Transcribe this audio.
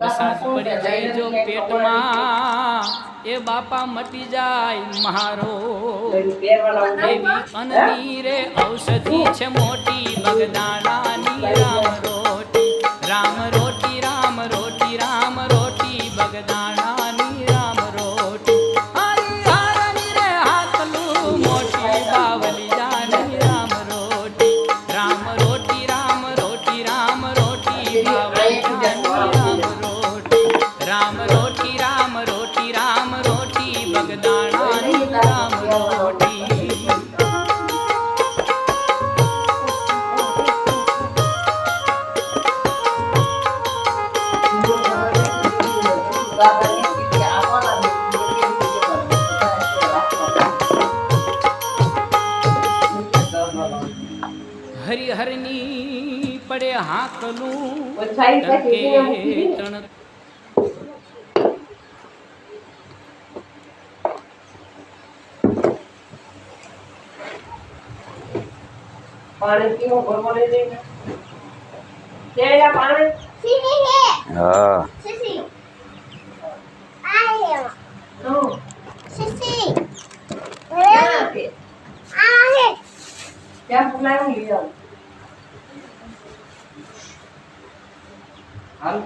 વરસાદ પડી જાય જો પેટમાં એ બાપા મટી જાય મારો એવી અનની રે ઔષધિ છે મોટી બગદાણાની રામ રોટી રામ રોટી રામ રોટી બગદાણાની રામ રોટી હરી હરની રે હાથલું મોટી બાવલી જાની રામ રોટી રામ રોટી રામ રોટી રામ રોટી બાવલી રામ રોટી રામ રોટી રામ રોટી બગદાણાની રામ રોટી હરિહરની પડે હાકલું ત્રણ पानी क्यों भरवा ले देंगे तेरा पानी सीसी है हां सीसी आए नो सीसी यहाँ पे आए क्या बुलाऊं ले जाओ हाल